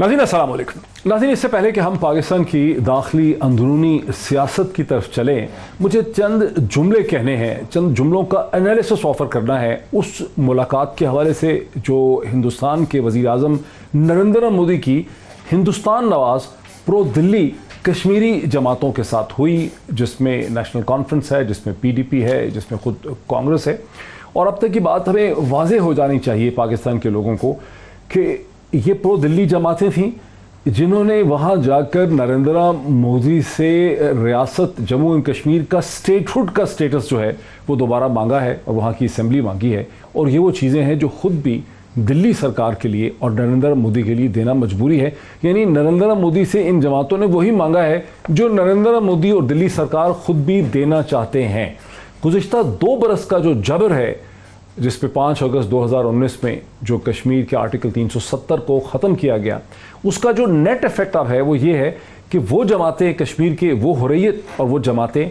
नाज़रीन अस्सलाम वालेकुम। नाज़रीन, इससे पहले कि हम पाकिस्तान की दाखिली अंदरूनी सियासत की तरफ चलें, मुझे चंद जुमले कहने हैं, चंद जुमलों का एनालिसिस ऑफ़र करना है उस मुलाकात के हवाले से जो हिंदुस्तान के वज़ीर आज़म नरेंद्र मोदी की हिंदुस्तान नवाज़ प्रो दिल्ली कश्मीरी जमातों के साथ हुई, जिसमें नेशनल कॉन्फ्रेंस है, जिसमें PDP है, जिसमें ख़ुद कांग्रेस है। और अब तक की बात हमें वाज़े हो जानी चाहिए पाकिस्तान के लोगों को कि ये प्रो दिल्ली जमातें थीं जिन्होंने वहाँ जाकर नरेंद्र मोदी से रियासत जम्मू एंड कश्मीर का स्टेटहुड का स्टेटस जो है वो दोबारा मांगा है और वहाँ की असेंबली मांगी है। और ये वो चीज़ें हैं जो ख़ुद भी दिल्ली सरकार के लिए और नरेंद्र मोदी के लिए देना मजबूरी है। यानी नरेंद्र मोदी से इन जमातों ने वही मांगा है जो नरेंद्र मोदी और दिल्ली सरकार ख़ुद भी देना चाहते हैं। गुज़िश्ता 2 बरस का जो जबर है, जिस पे 5 अगस्त 2019 में जो कश्मीर के आर्टिकल 370 को ख़त्म किया गया, उसका जो नेट इफेक्ट अब है वो ये है कि वो जमातें कश्मीर के, वो हुर्रियत और वो जमातें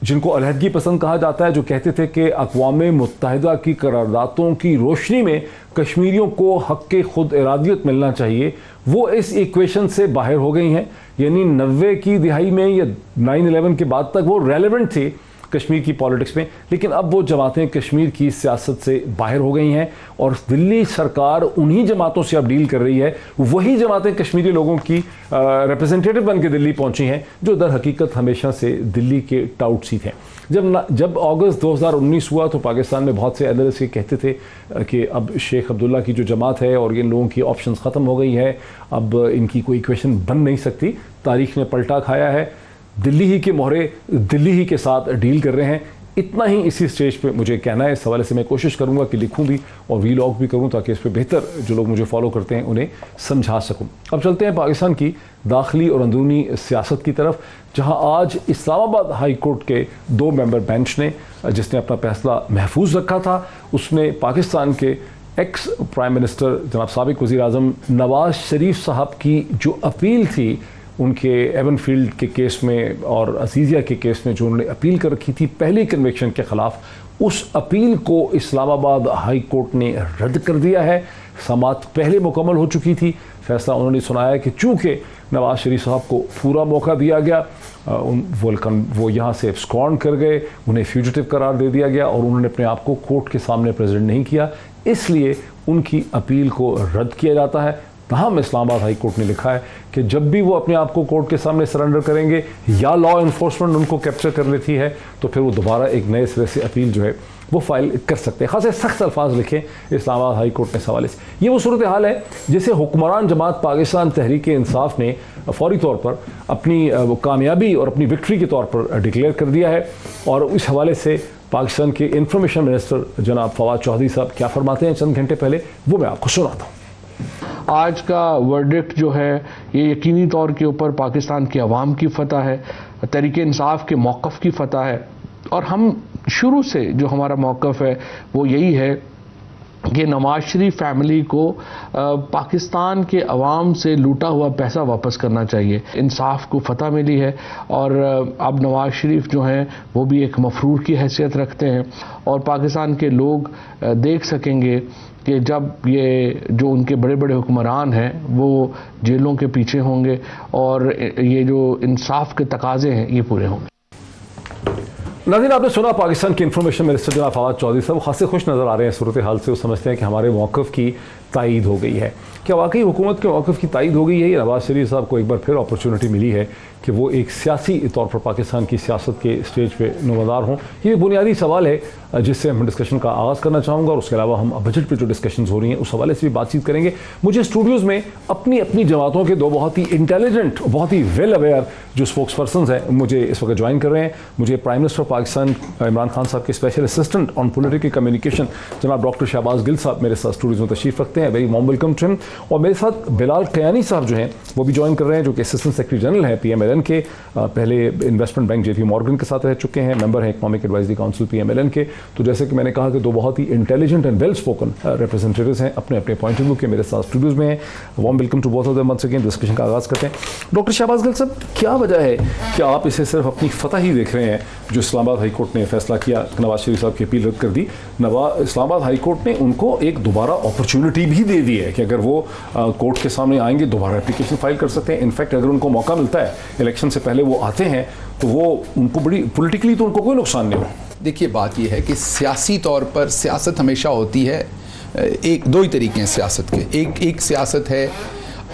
जिनको अलहदगी पसंद कहा जाता है, जो कहते थे कि अक़वाम मुत्तहिदा की करारदातों की रोशनी में कश्मीरियों को हक़ के खुद इरादियत मिलना चाहिए, वो इस इक्वेशन से बाहर हो गई हैं। यानी 90 की दिहाई में या 9/11 के बाद तक वो रेलेवेंट थे कश्मीर की पॉलिटिक्स में, लेकिन अब वो जमातें कश्मीर की सियासत से बाहर हो गई हैं और दिल्ली सरकार उन्हीं जमातों से अब डील कर रही है। वही जमातें कश्मीरी लोगों की रिप्रेजेंटेटिव बन के दिल्ली पहुंची हैं जो दर हकीकत हमेशा से दिल्ली के टाउट सी थे। जब अगस्त 2019 हुआ तो पाकिस्तान में बहुत से एनालिस्ट ये कहते थे कि अब शेख अब्दुल्ला की जो जमात है और इन लोगों की ऑप्शंस ख़त्म हो गई है, अब इनकी कोई इक्वेशन बन नहीं सकती, तारीख ने पलटा खाया है, दिल्ली ही के मोहरे दिल्ली ही के साथ डील कर रहे हैं। इतना ही इसी स्टेज पे मुझे कहना है। इस हवाले से मैं कोशिश करूंगा कि लिखूं भी और वीलॉग भी करूं ताकि इस पर बेहतर जो लोग मुझे फॉलो करते हैं उन्हें समझा सकूं। अब चलते हैं पाकिस्तान की दाखिली और अंदरूनी सियासत की तरफ, जहां आज इस्लामाबाद हाई कोर्ट के 2 मेंबर बेंच ने, जिसने अपना फैसला महफूज रखा था, उसने पाकिस्तान के एक्स प्राइम मिनिस्टर जनाब साबिक वज़ीर आज़म नवाज़ शरीफ साहब की जो अपील थी उनके एवनफील्ड के केस में और अजीज़िया के केस में, जो उन्होंने अपील कर रखी थी पहली कन्विक्शन के ख़िलाफ़, उस अपील को इस्लामाबाद हाई कोर्ट ने रद्द कर दिया है। समाअत पहले मुकम्मल हो चुकी थी। फैसला उन्होंने सुनाया कि चूँकि नवाज़ शरीफ साहब को पूरा मौका दिया गया, वो यहाँ से एब्सकॉन्ड कर गए, उन्हें फ्यूजिटिव करार दे दिया गया और उन्होंने अपने आप को कोर्ट के सामने प्रेजेंट नहीं किया, इसलिए उनकी अपील को रद्द किया जाता है। तमाम इस्लामाबाद हाई कोर्ट ने लिखा है कि जब भी वो अपने आप को कोर्ट के सामने सरेंडर करेंगे या लॉ इन्फोर्समेंट उनको कैप्चर कर लेती है तो फिर वो दोबारा एक नए सिरे से अपील जो है वो फाइल कर सकते हैं। खासे सख्त अल्फाज लिखे इस्लामाबाद हाई कोर्ट ने इस हवाले से। ये वो सूरत हाल है जिसे हुक्मरान जमात पाकिस्तान तहरीक इंसाफ ने फौरी तौर पर अपनी कामयाबी और अपनी विक्ट्री के तौर पर डिक्लेयर कर दिया है। और इस हवाले से पाकिस्तान के इंफॉर्मेशन मिनिस्टर जनाब फवाद चौधरी साहब क्या फरमाते हैं चंद घंटे पहले, वो मैं आपको सुनाता हूँ। आज का वर्डिक्ट जो है ये यकीनी तौर के ऊपर पाकिस्तान की आवाम की फतह है, तहरीक इंसाफ के मौक़िफ़ की फतह है। और हम शुरू से जो हमारा मौक़िफ़ है वो यही है कि नवाज शरीफ फैमिली को पाकिस्तान के अवाम से लूटा हुआ पैसा वापस करना चाहिए। इंसाफ को फतह मिली है और अब नवाज शरीफ जो हैं वो भी एक मफरूर की हैसियत रखते हैं और पाकिस्तान के लोग देख सकेंगे कि जब ये जो उनके बड़े बड़े हुक्मरान हैं वो जेलों के पीछे होंगे और ये जो इंसाफ के तकाजे हैं ये पूरे होंगे। नाज़रीन, आपने सुना पाकिस्तान के इंफॉर्मेशन मिनिस्टर जनाब फवाद चौधरी साहब खासे खुश नज़र आ रहे हैं सूरत हाल से। वो समझते हैं कि हमारे मौक़िफ़ की तायीद हो गई है। क्या वाकई हुकूमत के मौक़िफ़ की तायीद हो गई है या नवाज़ शरीफ साहब को एक बार फिर अपॉर्चुनिटी मिली है कि वो एक सियासी तौर पर पाकिस्तान की सियासत के स्टेज पे नुमादार हों? ये बुनियादी सवाल है जिससे हम डिस्कशन का आगाज़ करना चाहूँगा और उसके अलावा हम बजट पर जो डिस्कशंस हो रही हैं उस हवाले से भी बातचीत करेंगे। मुझे स्टूडियोज़ में अपनी अपनी जमातों के 2 बहुत ही इंटेलिजेंट, बहुत ही वेल अवेयर जो स्पोक्स पर्सनस हैं मुझे इस वक्त ज्वाइन कर रहे हैं। मुझे प्राइम मिनिस्टर पाकिस्तान इमरान खान साहब के special assistant on political communication जनाब डॉक्टर शहबाज गिल साहब मेरे साथ स्टूडियोज़ में तशरीफ़ रखते हैं। Very warm welcome to him. और मेरे साथ बिलाल कयानी साहब जो हैं वो भी ज्वाइन कर रहे हैं, जो कि असिस्टेंट सेक्रेटरी जनरल हैं PMLN PMLN के, पहले इन्वेस्टमेंट बैंक JP मॉर्गन के साथ रह चुके हैं, मेंबर हैं इकोनॉमिक एडवाइजरी काउंसिल PMLN के। तो जैसे कि मैंने कहा कि दो बहुत ही intelligent and well spoken representatives हैं, अपने अपने पॉइंट ऑफ व्यू के मेरे साथ स्टूडियोज में हैं। Warm welcome to both of them once again. Discussion का आगाज़ करते हैं। डॉक्टर शहबाज गिल साहब, क्या वजह है कि आप इसे सिर्फ अपनी फतह ही देख रहे हैं? जो इस्लामाबाद हाई कोर्ट ने फैसला किया, नवाज शरीफ साहब की अपील रद्द कर दी, इस्लामाबाद हाई कोर्ट ने उनको एक दोबारा अपॉर्चुनिटी भी दे दी है कि अगर वो कोर्ट के सामने आएंगे दोबारा एप्लीकेशन फाइल कर सकते हैं। इनफैक्ट अगर उनको मौका मिलता है, इलेक्शन से पहले वो आते हैं, तो वो उनको बड़ी पॉलिटिकली तो उनको कोई नुकसान नहीं हो। देखिए, बात यह है कि सियासी तौर पर सियासत हमेशा होती है, एक दो ही तरीके हैं सियासत के। एक सियासत है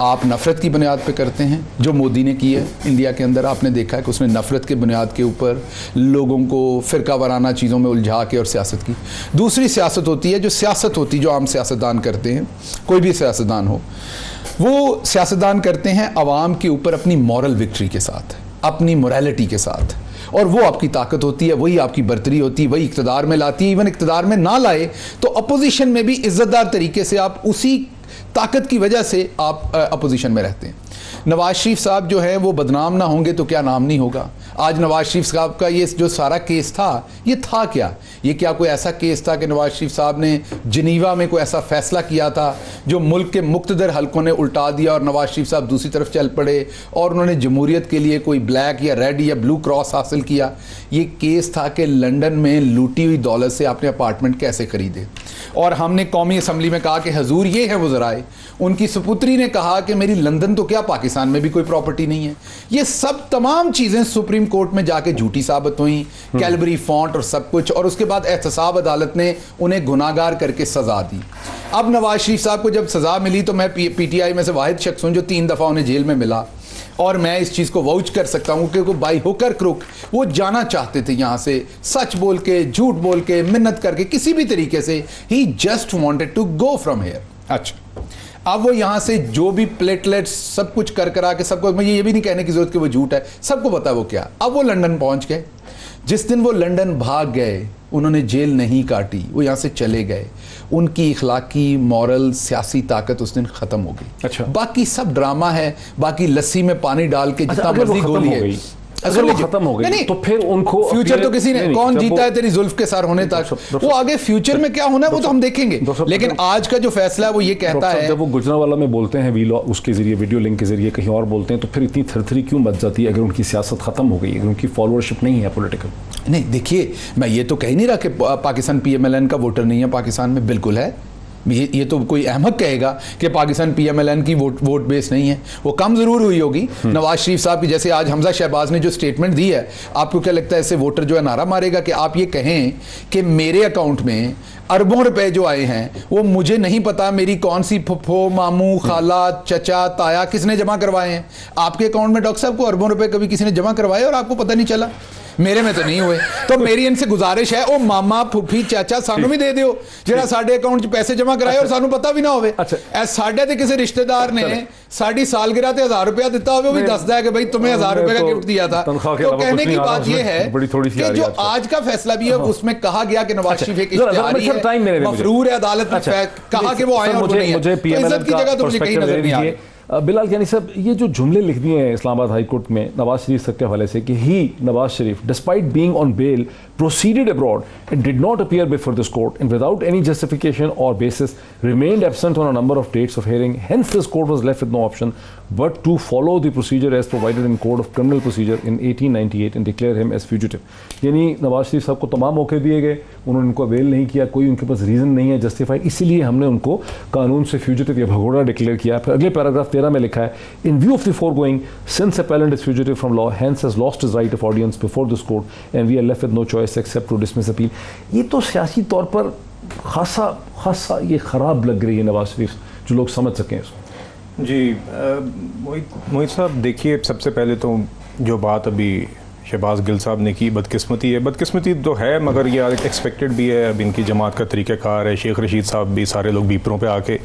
आप नफ़रत की बुनियाद पे करते हैं, जो मोदी ने की है इंडिया के अंदर। आपने देखा है कि उसने नफ़रत के बुनियाद के ऊपर लोगों को फ़िरका वाराना चीज़ों में उलझा के और सियासत की। दूसरी सियासत होती है जो आम सियासतदान करते हैं, कोई भी सियासतदान हो, वो सियासतदान करते हैं आवाम के ऊपर अपनी मॉरल विक्ट्री के साथ, अपनी मोरालिटी के साथ, और वो आपकी ताकत होती है, वही आपकी बर्तरी होती है, वही इक़्तिदार में लाती है। इवन इक़्तिदार में ना लाए तो अपोजिशन में भी इज़्ज़तदार तरीके से आप उसी ताकत की वजह से आप अपोजिशन में रहते हैं। नवाज शरीफ साहब जो है वो बदनाम ना होंगे तो क्या नाम नहीं होगा। आज नवाज शरीफ साहब का ये जो सारा केस था, ये था क्या? ये क्या कोई ऐसा केस था कि नवाज शरीफ साहब ने जिनीवा में कोई ऐसा फैसला किया था जो मुल्क के मुख्तदर हलकों ने उल्टा दिया और नवाज शरीफ साहब दूसरी तरफ चल पड़े और उन्होंने जमहूरियत के लिए कोई ब्लैक या रेड या ब्लू क्रॉस हासिल किया? ये केस था कि लंदन में लूटी हुई दौलत से आपने अपार्टमेंट कैसे खरीदे। और हमने कौमी असम्बली में कहा कि हजूर ये है वज़राए, उनकी सुपुत्री ने कहा कि मेरी लंदन तो क्या पाकिस्तान में भी कोई प्रॉपर्टी नहीं है। ये सब तमाम चीज़ें सुप्रीम कोर्ट में जाके झूठी साबित हुई, कैलबरी फॉन्ट और सब कुछ, और उसके बाद एहतसाब अदालत ने उन्हें गुनाहगार करके सज़ा दी। अब नवाज शरीफ साहब को जब सज़ा मिली तो मैं PTI में से वाहिद शख्स हूँ जो 3 दफ़ा उन्हें जेल में मिला, और मैं इस चीज़ को वाउच कर सकता हूँ क्योंकि बाई हुकर क्रुक वो जाना चाहते थे यहाँ से, सच बोल के, झूठ बोल के, मिन्नत करके, किसी भी तरीके से। He just wanted to go from here. अच्छा, अब वो यहाँ से जो भी प्लेटलेट्स सब कुछ कर करा के सबको, मुझे ये भी नहीं कहने की जरूरत कि वो झूठ है, सबको पता है वो क्या। अब वो लंदन पहुँच गए। जिस दिन वो लंदन भाग गए, उन्होंने जेल नहीं काटी, वो यहाँ से चले गए, उनकी इखलाकी मॉरल सियासी ताकत उस दिन ख़त्म हो गई। अच्छा, बाकी बाकी सब ड्रामा है, बाकी लस्सी में पानी डाल के जितना मर्जी गोली है, अगर वो खत्म हो गई तो फिर उनको फ्यूचर तो किसी ने, कौन जीता है तेरी जुल्फ के सर होने तक, वो आगे फ्यूचर में क्या होना है वो तो हम देखेंगे। लेकिन आज का जो फैसला है वो ये कहता है, जब वो गुजरांवाला में बोलते हैं वीलॉ उसके जरिए, वीडियो लिंक के जरिए कहीं और बोलते हैं, तो फिर इतनी थरथरी क्यों मच जाती है अगर उनकी सियासत खत्म हो गई, अगर उनकी फॉलोअरशिप नहीं है पॉलिटिकल? नहीं, देखिए, मैं ये तो कह नहीं रहा कि पाकिस्तान PMLN का वोटर नहीं है, पाकिस्तान में बिल्कुल है। ये तो कोई अहमक कहेगा कि पाकिस्तान PMLN की वोट बेस नहीं है, वो कम ज़रूर हुई होगी नवाज शरीफ साहब की। जैसे आज हमजा शहबाज ने जो स्टेटमेंट दी है, आपको क्या लगता है इससे वोटर जो है नारा मारेगा कि आप ये कहें कि मेरे अकाउंट में अरबों रुपए जो आए हैं वो मुझे नहीं पता मेरी कौन सी फुफ्फो, मामू, खाला, चचा, ताया किसने जमा करवाए हैं? आपके अकाउंट में डॉक्टर साहब को अरबों रुपए कभी किसी ने जमा करवाए और आपको पता नहीं चला? मेरे में तो नहीं हुए। तो मेरी इनसे गुजारिश है, ओ मामा, फुफी, चाचा सानू भी दे दियो जरा साडे अकाउंट 'ਚ पैसे जमा कराए और सानू पता भी ना होवे। अच्छा, साडे ते किसी रिश्तेदार ने साडी सालगिरह ते 1000 रुपया दिता होवे, वो भी दसदा है कि भाई तुम्हें 1000 रुपए का गिफ्ट दिया था। तो कहने की बात ये है कि जो आज का फैसला भी है उसमें कहा गया कि नवाज शरीफ एक इश्तिहारी है, मफरूर है, अदालत ने कहा कि वो आए और वो नहीं है। तो इज्जत की जगह तो मुझे कहीं नजर नहीं आ रही। बिलाल यानी साहब, ये जो जुमले लिख दिए हैं इस्लामाबाद हाई कोर्ट में नवाज शरीफ के हवाले से कि he Nawaz Sharif despite being on bail proceeded abroad and did not appear before this court and without any justification or basis remained absent on a number of dates of hearing. Hence this court was left with no option but to follow the procedure as provided in Code of Criminal Procedure in 1898 and declare him as fugitive. यानी नवाज शरीफ साहब को तमाम मौके दिए गए, उन्होंने उनको avail नहीं किया, कोई उनके पास रीज़न नहीं है जस्टिफाइड, इसीलिए हमने उनको कानून से फ्यूजिटिव या भगोड़ा डिक्लेयर किया। फिर अगले पैराग्राफ 13 में लिखा है, in view of the foregoing, since appellant is fugitive from law, hence has lost his right of audience before this court and we are left with no choice except to dismiss appeal. ये तो सियासी तौर पर खासा ये ख़राब लग रही है नवाज शरीफ, जो लोग समझ सकें इसको। जी मोहित साहब, देखिए, सबसे पहले तो जो बात अभी शहबाज गिल साहब ने की, बदकिस्मती तो है, मगर ये एक्सपेक्टेड भी है। अब इनकी जमात का तरीक़ाकार है, शेख रशीद साहब भी, सारे लोग बीपरों पे आके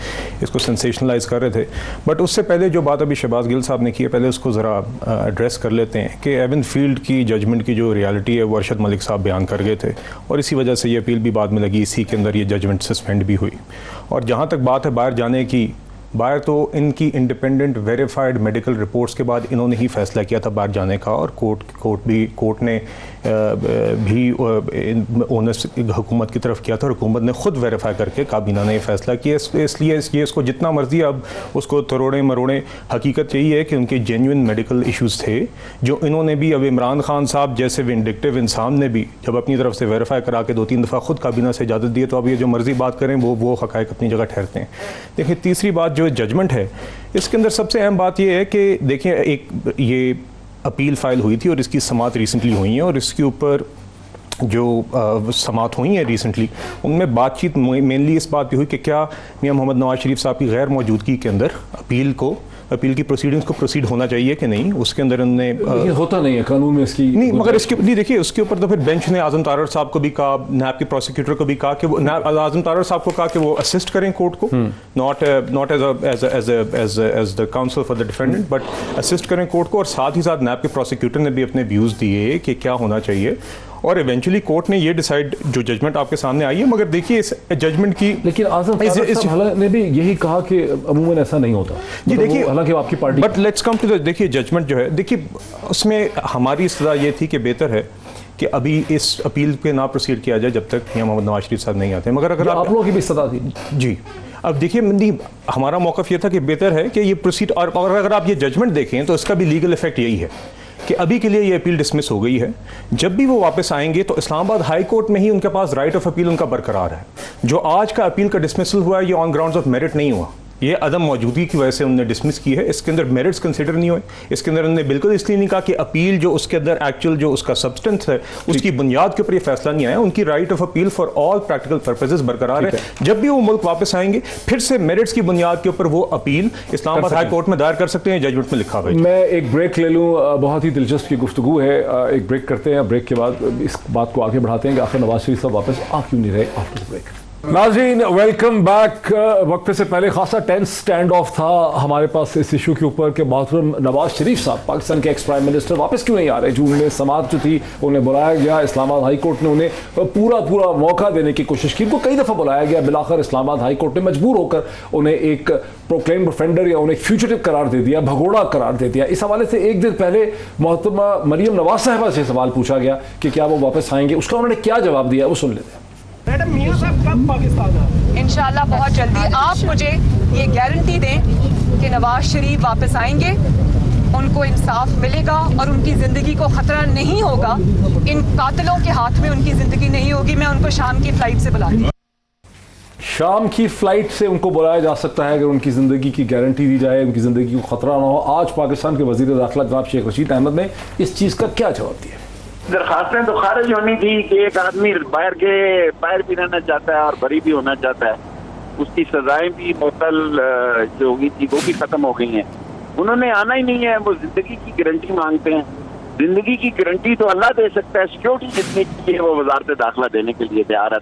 इसको सेंसेशनलाइज कर रहे थे। बट उससे पहले जो बात अभी शहबाज गिल साहब ने की है, पहले उसको ज़रा एड्रेस कर लेते हैं कि एवन फील्ड की जजमेंट की जो रियलिटी है वो अरशद मलिक साहब बयान कर गए थे और इसी वजह से ये अपील भी बाद में लगी, इसी के अंदर ये जजमेंट सस्पेंड भी हुई। और जहाँ तक बात है बाहर जाने की, बाहर तो इनकी इंडिपेंडेंट वेरीफाइड मेडिकल रिपोर्ट्स के बाद इन्होंने ही फैसला किया था बाहर जाने का, और कोर्ट ने भी ओनर्स हुकूमत की तरफ किया था, और हुकूमत ने खुद वेरीफाई करके काबीना ने फैसला किया। इसलिए ये इसको जितना मर्जी अब उसको तरोड़े मरोड़े, हकीकत यही है कि उनके जेन्युइन मेडिकल इश्यूज़ थे जो इन्होंने भी, अब इमरान खान साहब जैसे विंडिक्टिव इंसान ने भी जब अपनी तरफ से वेरीफाई करा के 2-3 दफ़ा खुद काबीना से इजाज़त दी है, तो अब ये जो मर्जी बात करें वो हक़ाइक़ अपनी जगह ठहरते हैं। देखिए, तीसरी बात जो जजमेंट है, इसके अंदर सबसे अहम बात ये है कि देखिए, एक ये अपील फाइल हुई थी और इसकी समात रिसेंटली हुई है, और इसके ऊपर जो समात हुई हैं रिसेंटली, उनमें बातचीत मेनली इस बात पे हुई कि क्या मियां मोहम्मद नवाज शरीफ साहब की गैर मौजूदगी के अंदर अपील की प्रोसीडिंग्स को प्रोसीड होना चाहिए कि नहीं। उसके अंदर उन्होंने होता नहीं है कानून में इसकी नहीं, मगर इसके नहीं, देखिए उसके ऊपर तो फिर बेंच ने आजम तारड़ साहब को भी कहा, नैब के प्रोसिक्यूटर को भी कहा कि वो आजम तारड़ साहब को कहा कि वो असिस्ट करें कोर्ट को, not as the counsel for the defendant, but assist करें कोर्ट को, और साथ ही साथ नैब के प्रोसिक्यूटर ने भी अपने व्यूज़ दिए कि क्या होना चाहिए, और इवेंचुअली कोर्ट ने ये डिसाइड, जो जजमेंट आपके सामने आई है। मगर देखिए इस जजमेंट की, लेकिन आजम साहब ने भी यही कहा कि अमूमन ऐसा नहीं होता जी। देखिए, हालांकि आपकी party, but let's come to the, देखिए जजमेंट जो है, देखिए उसमें हमारी सलाह ये थी कि बेहतर है कि अभी इस अपील पे ना प्रोसीड किया जाए जब तक मियां मोहम्मद नवाज शरीफ साहब नहीं आते। मगर अगर आप लोगों की भी सलाह थी जी, अब देखिए मंदी, हमारा मौक़िफ़ ये था कि बेहतर है कि ये प्रोसीड, और अगर आप ये जजमेंट देखें तो इसका भी लीगल इफेक्ट यही है कि अभी के लिए ये अपील डिसमिस हो गई है। जब भी वो वापस आएंगे तो इस्लामाबाद हाई कोर्ट में ही उनके पास राइट ऑफ अपील उनका बरकरार है। जो आज का अपील का डिसमिसल हुआ है, ये ऑन ग्राउंड्स ऑफ मेरिट नहीं हुआ, ये अदम मौजूदगी की वजह से उन्होंने डिसमिस की है। इसके अंदर मेरिट्स कंसिडर नहीं हुए, इसके अंदर उन्होंने बिल्कुल इसलिए नहीं कहा कि अपील जो उसके अंदर एक्चुअल जो उसका सब्सटेंस है उसकी बुनियाद के ऊपर ये फैसला नहीं आया। उनकी right of appeal for all practical purposes बरकरार है। जब भी वो मुल्क वापस आएंगे फिर से मेरिट्स की बुनियाद के ऊपर वो अपील इस्लामाबाद हाई कोर्ट में दायर कर सकते हैं, जजमेंट में लिखा हुआ है। मैं एक ब्रेक ले लूँ, बहुत ही दिलचस्प की गुफ्तगू है, एक ब्रेक करते हैं, ब्रेक के बाद इस बात को आगे बढ़ाते हैं कि आखिर नवाज शरीफ साहब वापस आ क्यों नहीं रहे आफ्टर ब्रेक। नाज़रीन, वेलकम बैक। वक्त से पहले खासा टेंस स्टैंड ऑफ था हमारे पास इस इशू के ऊपर कि मोहतरम नवाज शरीफ साहब, पाकिस्तान के एक्स प्राइम मिनिस्टर, वापस क्यों नहीं आ रहे। जून में समात जो थी उन्हें बुलाया गया, इस्लामाबाद हाई कोर्ट ने उन्हें पूरा मौका देने की कोशिश की, उनको कई दफ़ा बुलाया गया, बिलाखिर इस्लामाबाद हाई कोर्ट ने मजबूर होकर उन्हें एक प्रोक्लेम्ड ऑफेंडर या उन्हें फ्यूजिटिव करार दे दिया, भगोड़ा करार दे दिया। इस हवाले से एक दिन पहले मोहतरमा मरियम नवाज साहिबा से सवाल पूछा गया कि क्या वो वापस आएंगे, उसका उन्होंने क्या जवाब दिया वो सुन लेते हैं। मैडम, मियां साहब कब पाकिस्तान आए? इंशाल्लाह बहुत जल्दी। आप मुझे ये गारंटी दें कि नवाज शरीफ वापस आएंगे, उनको इंसाफ मिलेगा और उनकी ज़िंदगी को ख़तरा नहीं होगा, इन कातिलों के हाथ में उनकी ज़िंदगी नहीं होगी। मैं उनको शाम की फ़्लाइट से बुलाऊंगी। शाम की फ़्लाइट से उनको बुलाया जा सकता है अगर उनकी ज़िंदगी की गारंटी दी जाए, उनकी ज़िंदगी को ख़तरा ना हो। आज पाकिस्तान के वज़ीर दाखिला जनाब शेख रशीद अहमद ने इस चीज़ का क्या जवाब दिया? दरखास्तें तो खारिज होनी थी कि एक आदमी बाहर भी रहना चाहता है और बरी भी होना चाहता है, उसकी सजाएं भी मुअत्तल जो हुई थी वो भी खत्म हो गई हैं। उन्होंने आना ही नहीं है, वो जिंदगी की गारंटी मांगते हैं। जिंदगी की गारंटी तो अल्लाह दे सकता है, सिक्योरिटी जितनी चाहिए वो वजारत दाखिला देने के लिए तैयार है।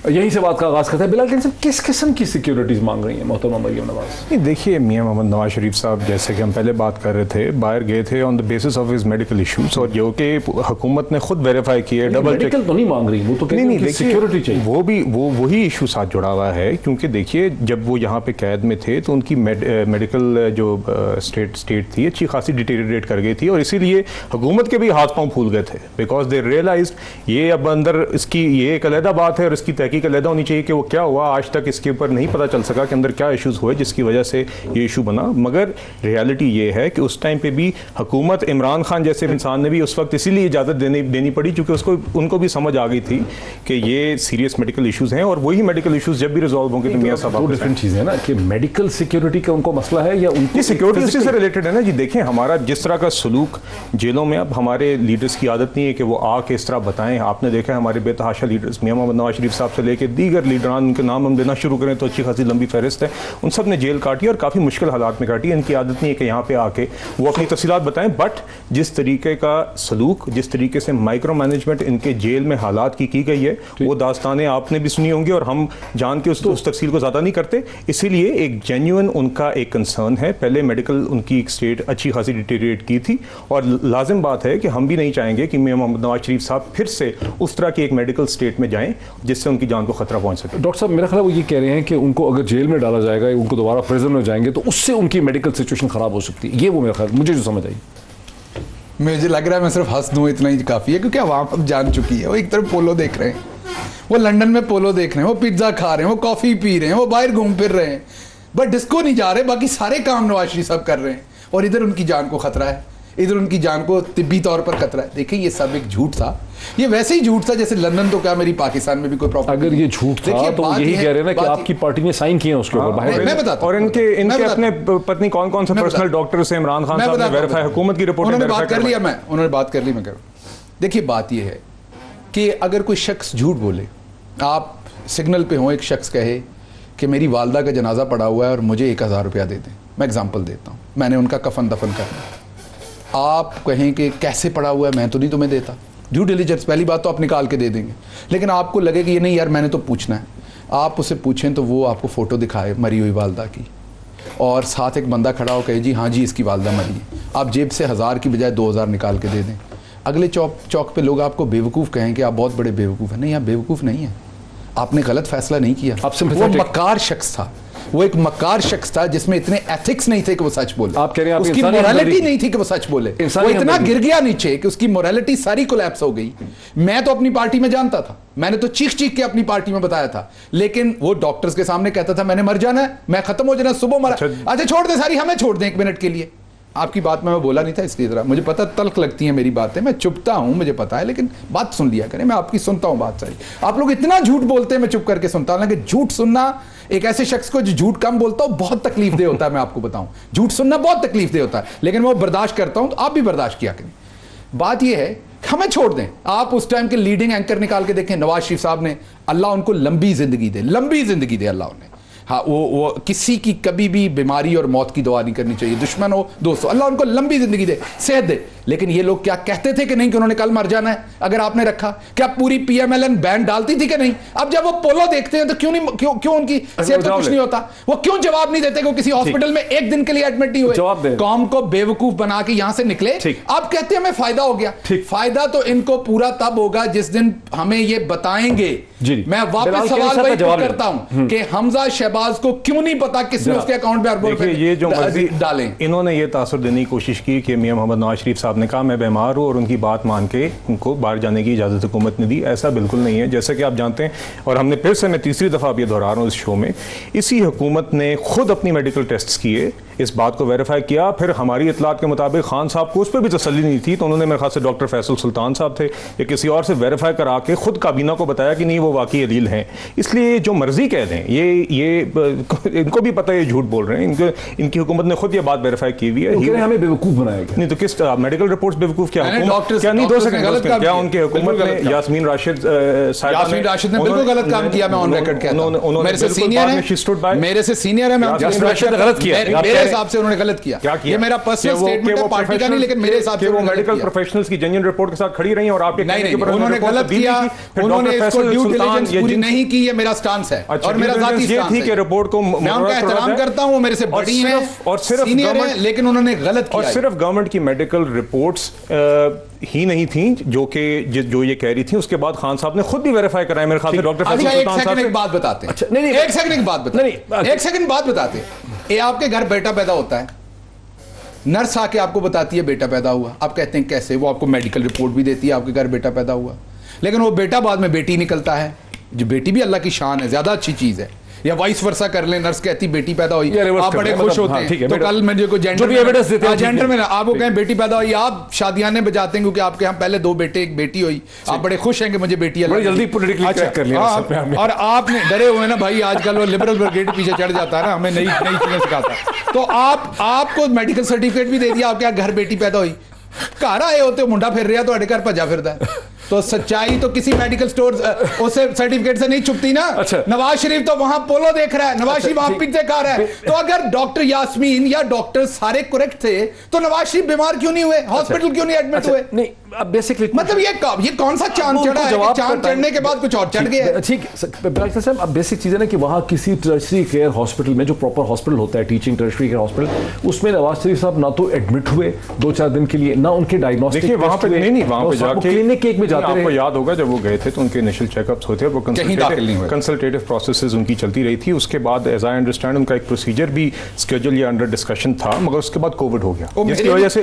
यहीं से बात का आगाज करते हैं। बिलाल साहब, किस किस्म की सिक्योरिटीज़ मांग रही हैं मोहतरमा मरियम नवाज? देखिए, मियां मोहम्मद नवाज शरीफ साहब, जैसे कि हम पहले बात कर रहे थे, बाहर गए थे on the basis of his medical issues, और जो कि हुकूमत ने खुद वेरीफाई किए, डबल चेक तो नहीं मांग रही, वो तो नहीं, सिक्योरिटी चाहिए। वो भी वही इशू साथ जुड़ा हुआ है, क्योंकि देखिए जब वो यहाँ पे कैद में थे तो उनकी मेडिकल जो स्टेट थी अच्छी खासी डिटेरियरेट कर गई थी, और इसीलिए हुकूमत के भी हाथ पाँव फूल गए थे, बिकॉज दे रियलाइज ये अब अंदर इसकी ये एक अलहदा बात है और इसकी तहकीक अलहदा होनी चाहिए कि वो क्या हुआ। आज तक इसके ऊपर नहीं पता चल सका कि अंदर क्या इश्यूज हुए जिसकी वजह से ये इशू बना। मगर रियलिटी ये है कि उस टाइम पे भी हुकूमत, इमरान खान जैसे इंसान ने भी उस वक्त इसीलिए इजाज़त देनी पड़ी क्योंकि उनको भी समझ आ गई थी कि ये सीरियस मेडिकल इशूज़ हैं, और वही मेडिकल इशूज़ जब भी रिजॉल्व होंगे तो मियां साहब दो डिफरेंट चीज़ें हैं ना, कि मेडिकल सिक्योरिटी का उनको मसला है या उनकी सिक्योरिटी उसी से रिलेटेड है ना जी। देखें, हमारा जिस तरह का सलूक जेलों में, अब हमारे लीडर्स की आदत नहीं है कि वो आके इस तरह बताएं। आपने देखा है हमारे बेतहाशा लीडर्स, मियां मोहम्मद नवाज शरीफ साहब से लेकर दीगर लीडरान, उनके नाम हम लेना शुरू करें तो अच्छी खासी लंबी फहरिस्त है, उन सब ने जेल काटी और काफ़ी मुश्किल हालात में काटी। इनकी आदत नहीं है कि यहाँ पे आके वो अपनी तफसीलात बताएं, बट जिस तरीके का सलूक, जिस तरीके से माइक्रो मैनेजमेंट इनके जेल में हालात की गई है, वो दास्तानें आपने भी सुनी होंगी और हम जान के उस तफसील को ज़्यादा नहीं करते। इसीलिए एक जेन्युइन उनका एक कंसर्न है। पहले मेडिकल उनकी एक स्टेट अच्छी खासी डिटेरिएट की थी, और लाजिम बात है कि हम भी नहीं चाहेंगे कि मियां मोहम्मद नवाज शरीफ साहब फिर से उस तरह की एक मेडिकल स्टेट में जाएं जिससे उनकी जान को खतरा पहुंच सके। डॉक्टर साहब मेरा ख्याल है वो ये कह रहे हैं कि उनको अगर जेल में डाला जाएगा, उनको दोबारा प्रिजन में जाएंगे तो उससे उनकी मेडिकल सिचुएशन खराब हो सकती है। ये वो मेरा ख्याल, मुझे जो समझ आई। मुझे लग रहा है मैं सिर्फ हंस दूं इतना ही काफ़ी है, क्योंकि आवाम अब जान चुकी है। वो एक तरफ पोलो देख रहे हैं, वो लंदन में पोलो देख रहे हैं, वो पिज्ज़ा खा रहे हैं, वो कॉफ़ी पी रहे हैं, वो बाहर घूम फिर रहे हैं, बट डिस्को नहीं जा रहे। बाकी सारे काम नवाज शरीफ साहब कर रहे हैं और इधर उनकी जान को खतरा है, इधर उनकी जान को तिब्बी तौर पर खतरा है। देखिए ये सब एक झूठ था, ये वैसे ही झूठ था जैसे लंदन तो क्या मेरी पाकिस्तान में भी कोई प्रॉब्लम। अगर ये झूठ था तो यही कह रहे हैं ना कि आपकी पार्टी ने साइन किए हैं उसके ऊपर बाहर। मैं बताता और इनके अपने पत्नी कौन कौन से पर्सनल डॉक्टर से इमरान खान साहब ने वेरीफाई, हुकूमत की रिपोर्ट उन्होंने बात कर लिया, उन्होंने बात कर ली, मैं करूँ। देखिए बात ये है कि अगर कोई शख्स झूठ बोले, आप सिग्नल पे हो, एक शख्स कहे कि मेरी वालदा का जनाजा पड़ा हुआ है और मुझे 1000 रुपया दे दें, मैं एग्जांपल देता हूँ, मैंने उनका कफन दफन करना, आप कहें कि कैसे पड़ा हुआ है, मैं तो नहीं तुम्हें देता, ड्यू डिलीजेंस पहली बात तो आप निकाल के दे देंगे। लेकिन आपको लगे कि ये नहीं यार मैंने तो पूछना है, आप उससे पूछें तो वो आपको फ़ोटो दिखाए मरी हुई वालदा की, और साथ एक बंदा खड़ा हो कहे जी हाँ जी इसकी वालदा मरी है, आप जेब से 1000 की बजाय 2000 निकाल के दे दें। अगले चौक पे लोग आपको बेवकूफ़ कहें कि आप बहुत बड़े बेवकूफ़ हैं। नहीं, आप बेवकूफ़ नहीं हैं, आपने गलत फैसला नहीं किया। वो मक्कार शख्स था, वो एक मक्कार शख्स था जिसमें इतने एथिक्स नहीं थे कि वो सच बोले। आप कह रहे हैं आप उसकी मोरालिटी नहीं थी कि वो सच बोले, वो इतना गिर गया नीचे कि उसकी मोरालिटी सारी कोलैप्स हो गई। मैं तो अपनी पार्टी में जानता था, मैंने तो चीख चीख के अपनी पार्टी में बताया था, लेकिन वो डॉक्टर्स के सामने कहता था मैंने मर जाना है, मैं खत्म हो जाना, सुबह मरा। अच्छा छोड़ दे सारी, हमें छोड़ दें 1 मिनट के लिए। आपकी बात में मैं बोला नहीं था इसलिए जरा मुझे पता तल्ख लगती है मेरी बातें, मैं चुपता हूं मुझे पता है, लेकिन बात सुन लिया करें, मैं आपकी सुनता हूं बात सारी। आप लोग इतना झूठ बोलते हैं मैं चुप करके सुनता हूं, लेकिन झूठ सुनना एक ऐसे शख्स को जो झूठ कम बोलता हो बहुत तकलीफ दे होता है। मैं आपको बताऊं झूठ सुनना बहुत तकलीफ दे होता है, लेकिन वो बर्दाश्त करता हूं, तो आप भी बर्दाश्त किया करें। बात यह है हमें छोड़ दें, आप उस टाइम के लीडिंग एंकर निकाल के देखें, नवाज शरीफ साहब ने, अल्लाह उनको लंबी जिंदगी दे, लंबी जिंदगी दे अल्लाह उन्हें। हाँ वो किसी की कभी भी बीमारी और मौत की दुआ नहीं करनी चाहिए, दुश्मन हो दोस्तों, अल्लाह उनको लंबी जिंदगी दे, सेहत दे। लेकिन ये लोग क्या कहते थे कि नहीं कि उन्होंने कल मर जाना है, अगर आपने रखा, क्या पूरी PMLN बैन डालती थी कि नहीं? अब जब वो पोलो देखते हैं तो क्यों उनकी सेहत पर कुछ नहीं होता? वो क्यों जवाब नहीं देते कि वो किसी हॉस्पिटल में 1 दिन के लिए एडमिट नहीं हुए? कौम को बेवकूफ बना के यहां से निकले। आप कहते हैं हमें फायदा हो गया, फायदा तो इनको पूरा तब होगा जिस दिन हमें ये बताएंगे। मैं वापस सवाल वही करता हूं कि हमजा शहबाज को क्यों नहीं पता किसने उसके अकाउंट में अरबों रुपए ये जो मर्जी डालें। इन्होंने ये तासुर देने की कोशिश की कि मियां मोहम्मद नवाज शरीफ साहब ने कहा मैं बीमार हूं और उनकी बात मान के उनको बाहर जाने की इजाजत हुकूमत ने दी। ऐसा बिल्कुल नहीं है, जैसा कि आप जानते हैं, और हमने फिर से, मैं तीसरी दफा अब ये दोहरा रहा हूं इस शो में, इसी हुकूमत ने खुद अपनी मेडिकल टेस्ट किए, इस बात को वेरीफाई किया, फिर हमारी इतलात के मुताबिक खान साहब को उस पर भी तसल्ली नहीं थी, तो उन्होंने मेरे ख्याल से डॉक्टर फैसल सुल्तान साहब थे या किसी और से वेरीफाई करा के खुद काबीना को बताया कि नहीं वो वाकई अलील हैं। इसलिए जो मर्जी कह दें, ये इनको भी पता है ये झूठ बोल रहे हैं, इनकी हुकूमत ने खुद ये बात वेरीफाई की हुई है। हमें बेवकूफ बनाया गया। नहीं तो किस मेडिकल रिपोर्ट्स बेवकूफ क्या नहीं 2 सेकंड क्या उनके हुकूमत ने यास्मीन राशिद ने बिल्कुल गलत काम किया, मैं ऑन रिकॉर्ड कहता हूं, मेरे से सीनियर है, मेरे से सीनियर है, मैं गलत किया, मेरे हिसाब से उन्होंने गलत किया। ये मेरा पर्सनल स्टेटमेंट है, पार्टी का नहीं, लेकिन मेरे हिसाब से वो मेडिकल प्रोफेशनल्स की जेन्युइन रिपोर्ट के साथ खड़ी रही और आपके नहीं, उन्होंने गलत किया, उन्होंने इसको ड्यू डिलिजेंस पूरी नहीं की, ये मेरा स्टांस है और मेरा जाती स्टांस है। रिपोर्ट को मैं उनका एहतराम करता हूं, मेरे से बड़ी हैं और सिर्फ सीनियर हैं, लेकिन उन्होंने गलत किया। और सिर्फ गवर्नमेंट की मेडिकल रिपोर्ट्स ही नहीं थी जो ये कह रही थी, उसके बाद खान साहब ने खुद भी वेरीफाई कराया मेरे ख्याल से डॉक्टर फैसल सुल्तान साहब से। एक बात बताते हैं, नहीं एक सेकंड एक बात बताते, एक सेकंड बात बताते हैं। ये आपके घर बेटा पैदा होता है, नर्स आके आपको बताती है बेटा पैदा हुआ, आप कहते हैं कैसे, वो आपको मेडिकल रिपोर्ट भी देती है आपके घर बेटा पैदा हुआ, लेकिन वो बेटा बाद में बेटी निकलता है, जो बेटी भी अल्लाह की शान है, ज्यादा अच्छी चीज है। या वाइस वर्सा कर लें, नर्स कहती बेटी पैदा हुई, आप बड़े खुश होते हैं, तो कल मैं जो जेंडर में आपको कहें बेटी पैदा हुई, आप शादियाने बजाते हैं क्योंकि आपके यहाँ पहले 2 बेटे 1 बेटी हुई, आप बड़े खुश हैं कि मुझे बेटी जल्दी पॉलिटिकली क्रैक कर लिया। और आपने डरे हुए ना भाई, आजकल वो लिबरल ब्रिगेड पीछे चढ़ जाता है ना, हमें नई चीजें सिखाता, तो आपको मेडिकल सर्टिफिकेट भी दे दिया, आपके यहाँ घर बेटी पैदा हुई, घर आए होते हो मुंडा फिर रहा तो अड़े घर भजा फिरदा है। तो सच्चाई तो किसी मेडिकल स्टोर उससे सर्टिफिकेट से नहीं छुपती ना। अच्छा। नवाज शरीफ तो वहां पोलो देख रहा है, नवाज शरीफ वहां पिज्जे खा रहा है, तो अगर डॉक्टर यास्मीन या डॉक्टर सारे करेक्ट थे तो नवाज शरीफ बीमार क्यों नहीं हुए, हॉस्पिटल क्यों नहीं एडमिट हुए? नहीं बेसिकली मतलब ये कौन सा चांद चढ़ा है, चांद चढ़ने के बाद कुछ और चढ़ गया। ठीक साहब, अब बेसिक चीज़ है ना कि वहाँ किसी टर्शरी केयर हॉस्पिटल में, जो प्रॉपर हॉस्पिटल होता है टीचिंग टर्शरी केयर हॉस्पिटल, उसमें नवाज शरीफ साहब ना तो एडमिट हुए 2-4 दिन के लिए, ना उनके डायग्नोस्टिक वहां पे नहीं वहां पे जाके क्लिनिक एक में जाते आते आपको रहे। याद होगा जब वो गए थे तो उनके इनिशियल चेकअप्स होते हैं, वो कहीं दाखिल नहीं हुए। कंसल्टेटिव प्रोसेसेस उनकी चलती रही थी। उसके बाद एज आई अंडरस्टैंड उनका एक प्रोसीजर भी स्केड्यूल या अंडर डिस्कशन था, मगर उसके बाद कोविड हो गया, जिसकी वजह से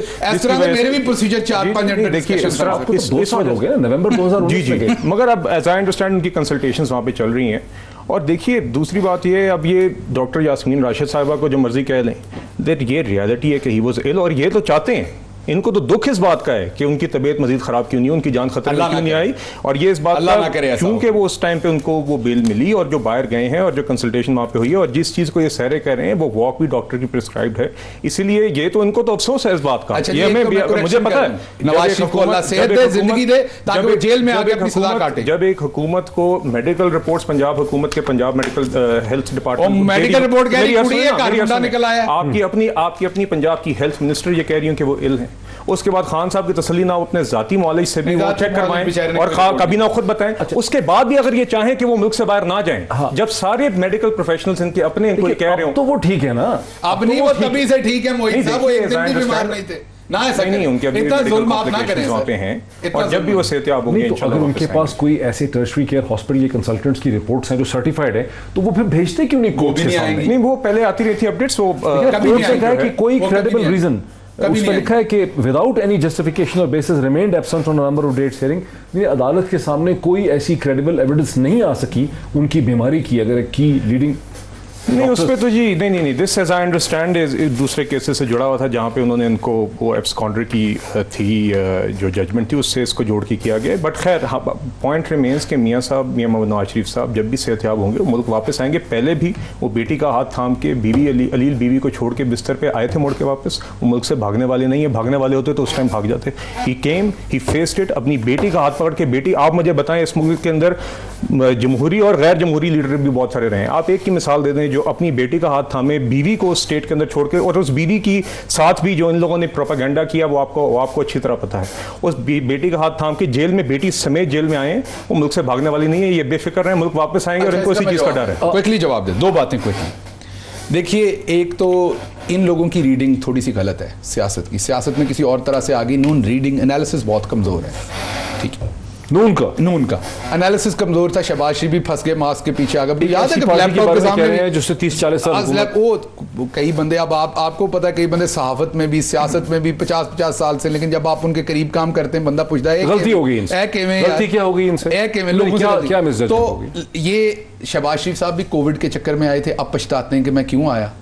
मेरे भी प्रोसीजर 4-5 देखिए डिस्कशन इस तरह आपको तो 2 साल हो गए ना, नवंबर 2019 जी में गए। मगर अब एज आई अंडरस्टैंड उनकी कंसल्टेशंस वहाँ पे चल रही हैं। और देखिए दूसरी बात ये है, अब ये डॉक्टर यास्मीन राशिद साहिबा को जो मर्जी कह लें, दैट ये रियलिटी है कि ही वाज इल, और ये तो चाहते हैं, इनको तो दुख इस बात का है कि उनकी तबीयत मजीद खराब क्यों नहीं, उनकी जान खतरे में क्यों नहीं आई, और ये इस बात का क्योंकि वो उस टाइम पे उनको वो बेल मिली और जो बाहर गए हैं और जो कंसल्टेशन वहाँ पे हुई है, और जिस चीज़ को ये सहरे कह रहे हैं वो वॉक भी डॉक्टर की प्रिस्क्राइब्ड है, इसीलिए ये तो इनको तो अफसोस है इस बात का। अच्छा, ये हमें मुझे पता है नवाज शरीफ को अल्लाह सेहत दे, जिंदगी दे, ताकि वो जेल में आके अपनी सजा काटे। जब एक हुकूमत को मेडिकल रिपोर्ट्स, पंजाब हुकूमत के Punjab medical health department medical report कह रही है कानून निकल आया, आपकी अपनी पंजाब की हेल्थ मिनिस्टर ये कह रही हूँ कि वो इल हैं। उसके बाद खान साहब की तसल्ली ना अपने जाती मौलिज से भी वो चेक करवाएं और काबीना खुद बताएं। उसके बाद भी अगर ये चाहें कि वो मुल्क से बाहर ना जाएं, जब सारे मेडिकल प्रोफेशनल्स इनके अपने इनको कह रहे हो तो वो ठीक है ना, अब नहीं, वो तभी से ठीक है मोहित साहब, वो एक दिन भी बीमार नहीं थे ना, ऐसा नहीं उनके अभी इतना जुल्म आप ना करें वहाँ पे हैं, और जब भी वो सेहतियाब होंगे तो इंशाल्लाह अगर उनके पास कोई ऐसे टर्शरी केयर हॉस्पिटल या कंसल्टेंट्स की रिपोर्ट्स हैं जो सर्टिफाइड है, तो वो फिर भेजते क्यों नहीं कोर्ट के सामने? नहीं वो पहले आती रही थी अपडेट्स, वो कोर्ट से कहा है कि कोई क्रेडिबल रीजन, उसमें लिखा है कि विदाउट एनी जस्टिफिकेशन और basis remained absent on number of dates hearing. अदालत के सामने कोई ऐसी क्रेडिबल एविडेंस नहीं आ सकी उनकी बीमारी की, अगर की लीडिंग नहीं उस पर तो जी नहीं this as I understand is दूसरे केसेस से जुड़ा हुआ था जहाँ पे उन्होंने उनको वो एब्सकॉन्डर की थी जो जजमेंट थी उससे इसको जोड़ के किया गया। बट खैर हाँ, पॉइंट रिमेंस कि मियाँ साहब, मियाँ मोहम्मद नवाज शरीफ साहब जब भी सेहतियाब होंगे वो मुल्क वापस आएंगे। पहले भी वो बेटी का हाथ थाम के बीवी अलील बीवी को छोड़ के बिस्तर पे आए थे मुड़ के वापस। वो मुल्क से भागने वाले नहीं है, भागने वाले होते तो उस टाइम भाग जाते। ही केम, ही फेस्ड इट, अपनी बेटी का हाथ पकड़ के। बेटी, आप मुझे बताएं इस मुल्क के अंदर जमहूरी और गैर जमहूरी लीडर भी बहुत सारे रहे हैं, आप एक की मिसाल दे दें जो अपनी बेटी का हाथ थामे बीवी को स्टेट के अंदर छोड़ के, और उस बीवी की साथ भी जो इन लोगों ने प्रोपेगेंडा किया वो आपको अच्छी तरह पता है। उस बेटी का हाथ थाम के जेल में, बेटी समेत जेल में आए, वो मुल्क से भागने वाली नहीं है, ये बेफिक्र है, मुल्क वापस आएंगे। और इनको इसी चीज का डर है। क्विकली जवाब दे, दो बातें क्विकली। देखिए, एक तो इन लोगों की रीडिंग थोड़ी सी गलत है सियासत की, सियासत में किसी और तरह से आगे, नून रीडिंग एनालिसिस बहुत कमजोर है, ठीक है, नून का एनालिसिस कमजोर था। शहबाज शरीफ भी फंस गए मास्क के पीछे। अगर याद है कि लैपटॉप के सामने जिससे 30-40 साल वो कई बंदे, अब आपको पता है, कई बंदे सहाफत में भी, सियासत में भी 50-50 साल से, लेकिन जब आप उनके करीब काम करते हैं, बंदा पूछता है गलती हो गई इनसे, गलती क्या हो गई इनसे, क्या मिसजज हो गई। तो ये शहबाज शरीफ साहब भी कोविड के चक्कर में आए थे, अब पछताते हैं कि मैं क्यों आया।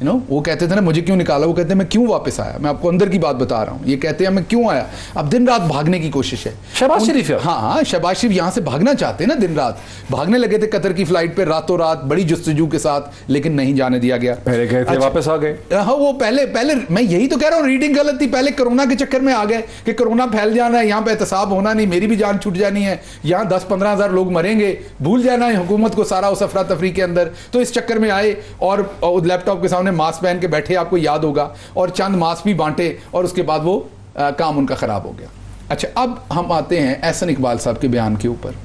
वो कहते थे ना मुझे क्यों निकाला, वो कहते हैं मैं क्यों वापस आया। मैं आपको अंदर की बात बता रहा हूं, ये कहते हैं मैं क्यों आया। अब दिन रात भागने की कोशिश है शहबाज शरीफ। हाँ, शहबाज शरीफ यहां से भागना चाहते हैं ना, दिन रात भागने लगे थे कतर की फ्लाइट पे रातों रात बड़ी जुस्तजू के साथ, लेकिन नहीं जाने दिया गया। पहले गए थे, वापस आ गए। हाँ, वो पहले मैं यही तो कह रहा हूँ, रीडिंग गलत थी। पहले कोरोना के चक्कर में आ गए कि कोरोना फैल जाना है, यहाँ पे एहतसाब होना नहीं, मेरी भी जान छूट जानी है, यहाँ 10-15 हज़ार लोग मरेंगे, भूल जाना है हुकूमत को सारा उस अफरा तफरी के अंदर। तो इस चक्कर में आए और लैपटॉप के सामने मास्क पहन के बैठे, आपको याद होगा, और चंद मास्क भी बांटे, और उसके बाद वो काम उनका खराब हो गया। अच्छा, अब हम आते हैं एहसन इकबाल साहब के बयान के ऊपर।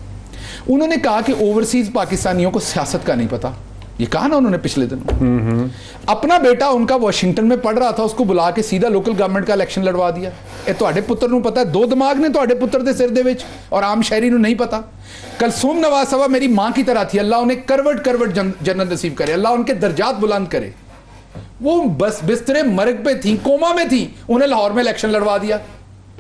उन्होंने कहा कि ओवरसीज पाकिस्तानियों को सियासत का नहीं पता। ये कहा ना उन्होंने पिछले दिनों। अपना बेटा उनका वाशिंगटन में पढ़ रहा था, उसको बुला के सीधा लोकल गवर्नमेंट का इलेक्शन लड़वा दिया। ये ਤੁਹਾਡੇ ਪੁੱਤਰ ਨੂੰ पता है, दो दिमाग ने ਤੁਹਾਡੇ ਪੁੱਤਰ ਦੇ सिर ਦੇ ਵਿੱਚ, और आम शहरी ਨੂੰ नहीं पता। कलसूम नवाज साहब मेरी मां की तरह थी, अल्लाह उन्हें करवट जन्नत नसीब करे, अल्लाह उनके दर्जात बुलंद करे। वो बस बिस्तरे मरग पे थी, कोमा में थी, उन्हें लाहौर में इलेक्शन लड़वा दिया।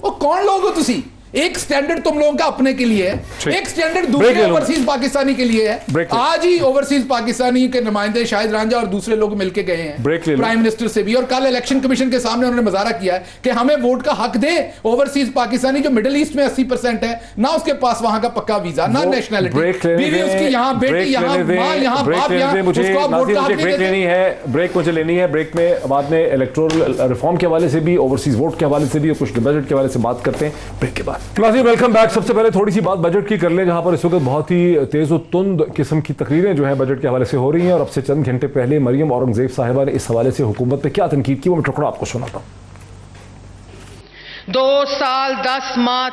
वो कौन लोग हो तुसी? एक स्टैंडर्ड तुम लोगों का अपने के लिए है, एक स्टैंडर्ड दूसरे ओवरसीज पाकिस्तानी के लिए है। आज ही ओवरसीज पाकिस्तानी के नुमाइंदे शाहिद रांझा और दूसरे लोग मिलके गए हैं प्राइम मिनिस्टर से भी, और कल इलेक्शन कमीशन के सामने उन्होंने मुजाहरा किया है कि हमें वोट का हक दे ओवरसीज पाकिस्तानी जो मिडिल ईस्ट में 80% है, ना उसके पास वहां का पक्का वीजा, ना नेशनलिटी, बीवी उसकी यहाँ, बेटी यहाँ, माँ यहाँ, बाप यहाँ, उसको आप वोट का हक नहीं देते। ब्रेक मुझे लेनी है। ब्रेक में बाद में इलेक्टोरल रिफॉर्म के हवाले से भी, ओवरसीज वोट के हवाले से भी, और कुछ बजट के हवाले से बात करते हैं ब्रेक के बाद। Welcome back. सबसे पहले थोड़ी सी बात बजट की कर लें, जहां पर इस वक्त बहुत ही तेज और तुंद किस्म की तकरीरें जो है बजट के हवाले से हो रही हैं। और अब से चंद घंटे पहले मरियम औरंगजेब साहिबा ने इस हवाले से हुकूमत पे क्या तनकीद की, वो मैं टुकड़ा आपको सुनाता हूं। 2 साल 10 माह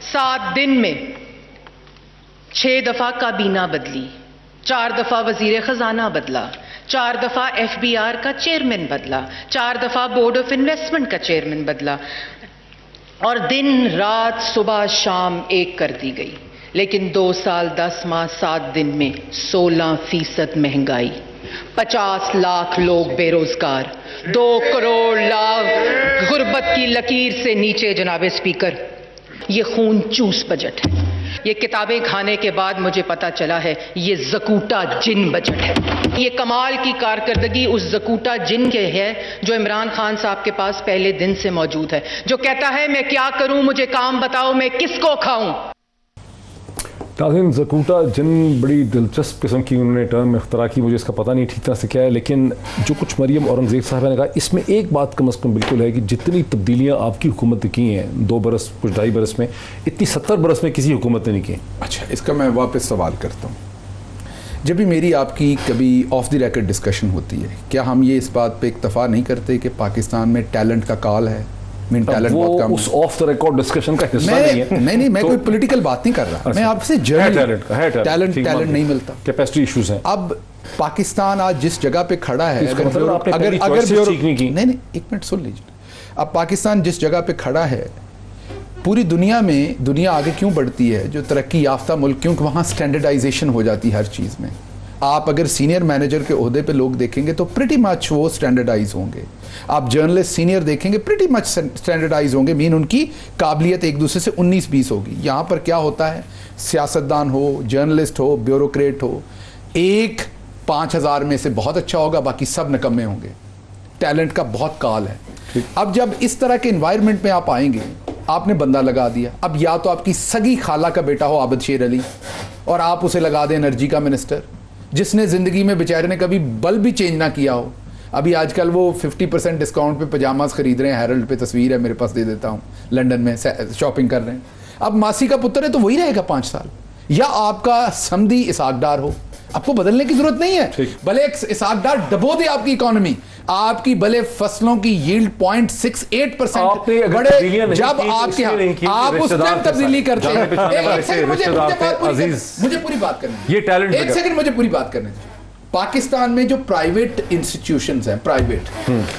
7 दिन में 6 दफा काबीना बदली, 4 दफा वजीर खजाना बदला, 4 दफा FBR का चेयरमैन बदला, 4 दफा बोर्ड ऑफ इन्वेस्टमेंट का चेयरमैन बदला। और दिन रात सुबह शाम एक कर दी गई। लेकिन 2 साल 10 माह 7 दिन में 16% महंगाई, 50 लाख लोग बेरोजगार, 2 करोड़ लाख गुर्बत की लकीर से नीचे। जनाबे स्पीकर, ये खून चूस बजट है। ये किताबें खाने के बाद मुझे पता चला है ये ज़कूटा जिन बजट है। ये कमाल की कारकर्दगी उस ज़कूटा जिन के है जो इमरान खान साहब के पास पहले दिन से मौजूद है, जो कहता है मैं क्या करूं, मुझे काम बताओ, मैं किसको खाऊं। ताज़ीन, ज़कूटा जिन बड़ी दिलचस्प किस्म की उन्होंने टर्म इख्तरा की, मुझे इसका पता नहीं ठीक तरह से क्या है, लेकिन जो कुछ मरियम औरंगज़ेब साहब ने कहा, इसमें एक बात कम अज़ कम बिल्कुल है कि जितनी तब्दीलियाँ आपकी हुकूमत ने की हैं 2 बरस कुछ 2.5 बरस में, इतनी 70 बरस में किसी हुकूमत ने नहीं की। अच्छा, इसका मैं वापस सवाल करता हूँ। जब भी मेरी आपकी कभी ऑफ द रिकॉर्ड डिस्कशन होती है, क्या हम ये इस बात पे इत्तफाक नहीं करते कि पाकिस्तान में टैलेंट का काल है? टैलेंट बहुत कम। उस ऑफ द रिकॉर्ड डिस्कशन का हिस्सा नहीं है। नहीं, मैं कोई पॉलिटिकल बात नहीं कर रहा। मैं आपसे टैलेंट नहीं मिलता, कैपेसिटी इश्यूज हैं। अब पाकिस्तान आज जिस जगह पे खड़ा है, अगर नहीं, एक मिनट सुन लीजिए। अब पाकिस्तान जिस जगह पे खड़ा है, पूरी दुनिया में दुनिया आगे क्यों बढ़ती है? जो तरक्की याफ्ता मुल्क, क्योंकि वहाँ स्टैंडर्डाइजेशन हो जाती है हर चीज़ में। आप अगर सीनियर मैनेजर के ओहदे पे लोग देखेंगे तो प्रिटी मच वो स्टैंडर्डाइज होंगे। आप जर्नलिस्ट सीनियर देखेंगे, प्रिटी मच स्टैंडर्डाइज होंगे, मीन उनकी काबिलियत एक दूसरे से 19-20 होगी। यहाँ पर क्या होता है, सियासतदान हो, जर्नलिस्ट हो, ब्यूरोक्रेट हो, एक 5000 में से बहुत अच्छा होगा, बाकी सब निकम्मे होंगे। टैलेंट का बहुत काल है। अब जब इस तरह के इन्वायरमेंट में आप आएंगे, आपने बंदा लगा दिया, अब या तो आपकी सगी खाला का बेटा हो आबिद शेर अली, और आप उसे लगा दें एनर्जी का मिनिस्टर, जिसने ज़िंदगी में बेचारे ने कभी बल्ब भी चेंज ना किया हो। अभी आजकल वो 50% डिस्काउंट पे पजामास खरीद रहे हैं, हेरल्ड पे तस्वीर है मेरे पास, दे देता हूँ, लंदन में शॉपिंग कर रहे हैं। अब मासी का पुत्र है तो वही रहेगा 5 साल। या आपका समधी इसाक डार हो, आपको बदलने की जरूरत नहीं है। भले इसाक डार डबो दे आपकी इकोनॉमी, आपकी भले फसलों की यील्ड 0.68% बड़े, जब आपके आप उस टाइम तब्दीली करते हैं। मुझे पूरी बात करनी, ये टैलेंट, एक सेकंड मुझे पूरी बात करने दीजिए। पाकिस्तान में जो प्राइवेट इंस्टीट्यूशंस हैं,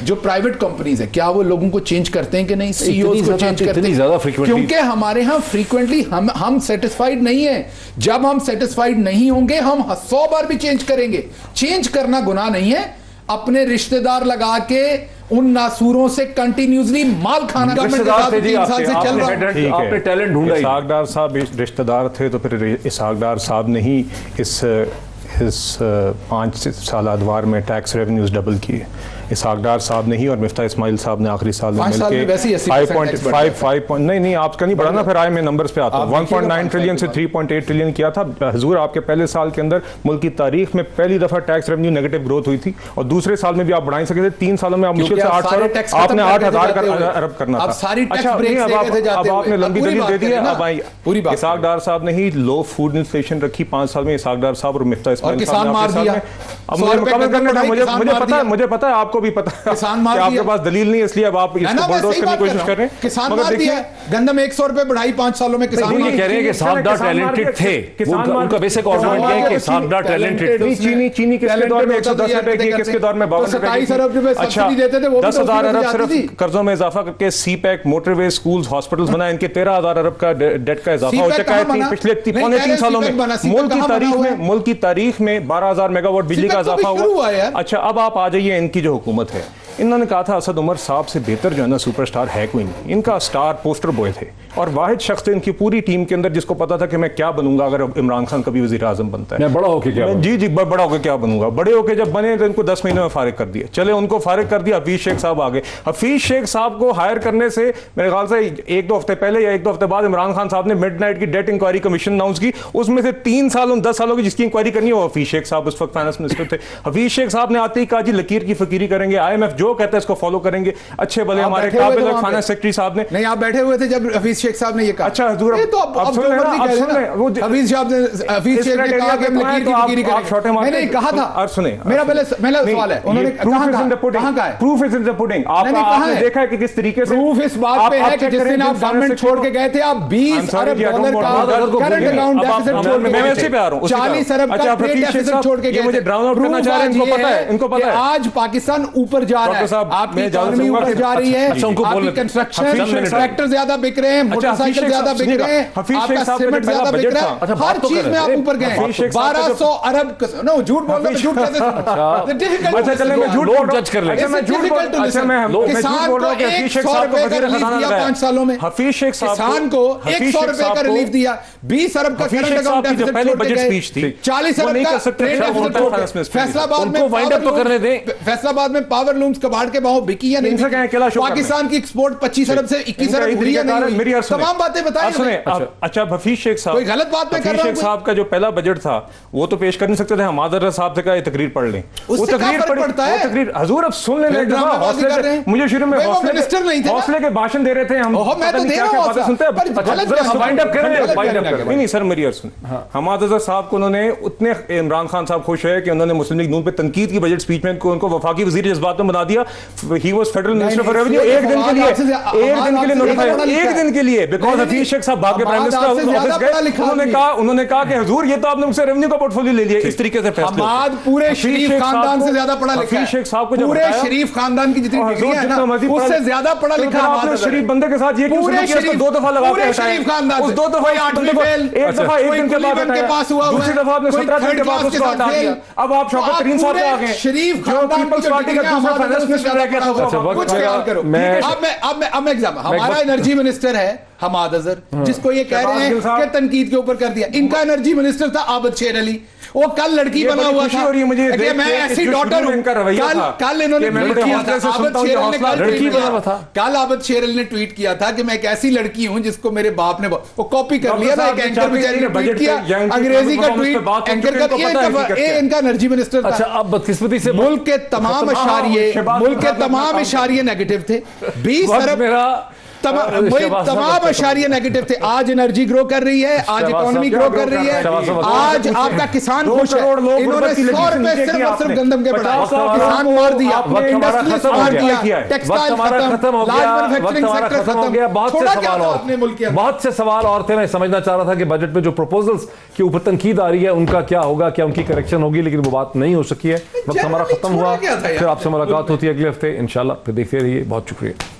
जो प्राइवेट कंपनीज हैं, क्या वो लोगों को चेंज करते हैं कि नहीं? सीईओज को चेंज करते हैं? क्योंकि हमारे यहाँ फ्रीक्वेंटली हम सेटिस्फाइड नहीं है। जब हम सेटिस्फाइड नहीं होंगे, हम 100 बार भी चेंज करेंगे। चेंज करना गुनाह नहीं है। अपने रिश्तेदार लगा के उन नासूरों से कंटिन्यूसली माल खाना, 3 साल से चल रहा है। आपने टैलेंट ढूंढा। इसाक डार साहब रिश्तेदार थे, तो फिर इसाक डार साहब ने ही इस 5 साल अदवार में टैक्स रेवेन्यूज डबल किए। इसाक डार साहब ने ही और मिफ्ता इस्माइल साहब ने आखिरी साल में मिलकर 5.5 नहीं आपका नहीं बढ़ा ना, फिर आए मैं नंबर्स पे आता हूँ। 1.9 ट्रिलियन से 3.8 ट्रिलियन किया था। हजूर, आपके पहले साल के अंदर मुल्क की तारीख में पहली दफा टैक्स रेवेन्यू नेगेटिव ग्रोथ हुई थी, और दूसरे साल में भी आप बढ़ा ही सके थे। 3 सालों में आप मुश्किल से 8 आपने 8,000 अरब करना था। अब आपने लंबी दलील दे दी है। अब आई इसाक डार साहब ने ही लो फूड इन्फ्लेशन रखी 5 साल में। इसाक डार साहब और मिफ्ता इस्माइल साहब ने। अब मुझे मुकम्मल करने था, मुझे पता है, आपको भी पता है कि आपके पास दलील नहीं है, इसलिए अब आप इसको बुलडोज करने की कोशिश कर रहे हैं। किसान मार दिया, गंदम 100 रुपए बढ़ाई 5 सालों में। किसान ये कह रहे हैं कि साहबदार टैलेंटेड थे, उनका बेसिक आर्गुमेंट है कि साहबदार टैलेंटेड थे। चीनी किसके दौर में 110 रुपए की, किसके दौर में 52 रुपए। अच्छा, 10,000 अरब सिर्फ कर्जों में इजाफा करके सीपैक, मोटरवे, स्कूल्स, हॉस्पिटल्स बनाए, इनके 13,000 अरब का डेट का इजाफा हो चुका है पिछले 3 सालों में। मुल्क की तारीख में 12,000 मेगावाट बिजली का इजाफा हुआ। अच्छा, अब आप आ जाइए इनकी जो हुकूमत है। इन्होंने कहा था असद उमर साहब से बेहतर जो है ना सुपरस्टार है कोई नहीं। इनका स्टार पोस्टर बॉय थे, और वाहिद शख्स थे इनकी पूरी टीम के अंदर जिसको पता था कि मैं क्या बनूंगा अगर इमरान खान कभी वजीर आजम बनता है। मैं बड़ा होकर क्या, जी बड़ा होकर क्या बनूंगा। बड़े होकर जब बने तो इनको 10 महीने में फारिग कर दिया। चले, उनको फारिग कर दिया, हफीज शेख साहब आ गए। हफीज शेख साहब को हायर करने से मेरे ख्याल से 1-2 हफ्ते पहले या 1-2 हफ्ते बाद इमरान खान साहब ने मिडनाइट की डेट इंक्वायरी कमीशन अनाउंस की। उसमें से 3 सालों 10 सालों की जिसकी इंक्वायरी करनी है वो हफीज शेख साहब उस वक्त फाइनेंस मिनिस्टर थे। हफीज शेख साहब ने आते ही कहा जी लकीर की फकीरी करेंगे, IMF जो कहता है इसको फॉलो करेंगे। अच्छे भले हमारे काबिल फाइनेंस सेक्रेटरी साहब ने, नहीं आप बैठे हुए थे जब हफीज शेख साहब ने ये कहा। अच्छा हजूर, तो अब सुन ले, हफीज शेख ने कहा कि लकीर की फकीरी करेंगे। नहीं कहा था। और सुने, मेरा पहले सवाल है, उन्होंने कहा है proof is in the pudding. आपने देखा है कि किस तरीके से प्रूफ इस बात पे है कि जिस दिन आप गवर्नमेंट छोड़ के गए थे, आप 20 अरब डॉलर का करंट अकाउंट डेफिसिट छोड़ के, मैं वैसे पे आ रहा हूं, 40 अरब का ट्रेड डेफिसिट छोड़ के गए। मुझे ड्राउन आउट करना चाह रहे हैं, इनको पता है, इनको पता है आज पाकिस्तान ऊपर जा रहा डॉक्टर साहब, आपकी मैं जानना इकोनॉमी चाहूंगा ऊपर कि- जा रही है, अच्छा, उनको आपकी बोलने- कंस्ट्रक्शन ट्रैक्टर ज्यादा बिक रहे हैं, मोटरसाइकिल ज्यादा बिक रहे हैं, हफीज शेख आपका साहब का सीमेंट जो ज्यादा पहला बिक बजट रहा था, है, अच्छा, हर बात तो चीज कर में आप रहे थे। ऊपर गए। हफीज शेख साहब का जो- 1200 अरब नो झूठ बोल रहा, झूठ कैसे? अच्छा चले मैं झूठ लोग बोल रहा हूं। जज कर लेंगे। अच्छा मैं झूठ बोल Difficult to अच्छा listen. मैं झूठ किसान बोल रहा हूं कि को हफीज शेख 100 साहब को रुपए का वजीर रिलीफ खजाना दिया लगाया 5 सालों में। हफीज शेख साहब किसान को हफीज 100 शेख रुपए साहब का को- रिलीफ दिया, 20 अरब का हफीज करंट शेख साहब अकाउंट की जो डेफिसिट पहली छोड़ के बजट गए, स्पीच थी, 40 वो अरब नहीं का कर सकते ट्रेड थे, डेफिसिट होता छोड़ है के। Finance minister. फैसलाबाद उनको में wind up तो करने दें। फैसलाबाद में पावर लूम्स कबाड़ के भाव बिकी या नहीं इनसे कहें अकेला बिकी? शो करना है। पाकिस्तान की एक्सपोर्ट 25 अरब से 21 इनका अरब ही हुई या तरीका नहीं मेरी हुई? अर्ज सुने। तमाम बातें बताइए अब सुने हमें। अच्छा हफीज शेख साहब, कोई गलत बात मैं कर हफीज रहा हूं शेख कोई? साहब का जो पहला बजट था वो तो पेश कर नहीं सकते थे, हम आदर साहब से कहा तकरीर पढ़ लें। वो उससे क्या तकरीर फर्क पढ़ी, पड़ता है? वो तकरीर हजूर अब सुन लेने फिर ड्रामेबाजी कर रहे हैं। मुझे शुरू में भाई वो मिनिस्टर नहीं थे ना? हौसले के भाषण दे रहे थे हम। ओहो, मैं पता तो नहीं दे क्या रहा क्या हूं बातें हौसला। सुनते हैं। पर अच्छा, गलत जरा बयान- wind up करें, गलत wind बयान up ना करें। करें। नहीं नहीं सर मेरी अर्ज सुने। हमाद अजहर साहब को उन्होंने उतने इमरान खान साहब खुश है कि उन्होंने मुस्लिम लीग नून पे तनकीद की बजट स्पीच में उनको वफाकी वजीर जज्बात में बना दिया। He was federal minister for revenue एक दिन के लिए, नोटिफाई एक दिन के लिए, बिकॉज हफीज शेख साहब भाग के प्राइम मिनिस्टर ऑफिस गए। उन्होंने कहा कि हुजूर ये तो आपने मुझसे रेवेन्यू का पोर्टफोलियो ले लिया। इस तरीके से फैसले हमाद पूरे शरीफ खानदान से ज्यादा पढ़ा लिखा है। हफीज शेख साहब को जब पूरे बताया- शरीफ खानदान की जितनी और डिग्रियां हैं जितना ना, मर्जी उससे पढ़ा- ज्यादा पढ़ा तो लिखा फिर हमाद आपने अजहर शरीफ है। बंदे के साथ ये क्यों पूरे शुरू किया? इसको शरीफ- 2 दफा लगा के पूरे हटाया। शरीफ खानदान उस से। 2 दफा कोई 8वीं फेल, एक दफा एक कोई दिन के बाद कुलीबन के हटाया। पास हुआ हुआ दूसरी है, दफा आपने कोई 17 दिन थर्ड के बाद क्लास के उसको साथ हटा फेल। दिया। अब आप तो शौकत तरीन साहब पे आ गए, शरीफ जो खानदान की पीपल्स जो पार्टी का डिग्रियां दूसरा हमाद फाइनेंस अजहर से मिनिस्टर रह गया था। ज्यादा वो- पढ़ा। कुछ ख्याल करो। मैं- अब एग्जाम हमारा एनर्जी मिनिस्टर है हमाद अजहर, जिसको ये कह रहे हैं कि तनकीद के ऊपर कर दिया। इनका एनर्जी मिनिस्टर था आबद शेर अली, वो कल लड़की ये बना बड़ी हुआ खुशी था हो रही है मुझे कि देख मैं के कि ऐसी जो डॉटर शुरू में इनका रवैया था कल इन्होंने कि मैं ट्वीट बड़े किया हौसले से था सुनता आबद हूं, शेर अली ने हौसला कल लड़की ट्वीट बना किया हुआ था। कल आबद शेर अली ने ट्वीट किया था कि मैं एक ऐसी लड़की हूं जिसको मेरे बाप ने वो कॉपी कर लिया ना, एक एंकर बेचारी ने ट्वीट किया अंग्रेजी का ट्वीट, एंकर का ये इनका एनर्जी मिनिस्टर अच्छा, था। अब बदकिस्मती से मुल्क के तमाम इशारिये नेगेटिव थे। 20 वक्त अरब मेरा तमाम अशारिये नेगेटिव थे। आज एनर्जी ग्रो कर रही है, आज इकोनॉमी ग्रो कर रही है, आज आपका किसान खुश है। इन्होंने 100 रुपए सिर्फ और सिर्फ गंदम के बढ़ाए, किसान मार दिया, इंडस्ट्रियलिस्ट मार दिया, टेक्सटाइल खत्म, लार्ज मैन्युफैक्चरिंग सेक्टर खत्म। बहुत से सवाल अपने मुल्क के बहुत से सवाल और थे। मैं समझना चाह रहा था कि बजट में जो प्रपोजल्स के ऊपर तनकीद आ रही है उनका क्या होगा, क्या उनकी करेक्शन होगी, लेकिन वो बात नहीं हो सकी है। वक्त हमारा खत्म हुआ, फिर आपसे मुलाकात होती है अगले हफ्ते इंशाल्लाह। फिर देखते रहिए, बहुत शुक्रिया।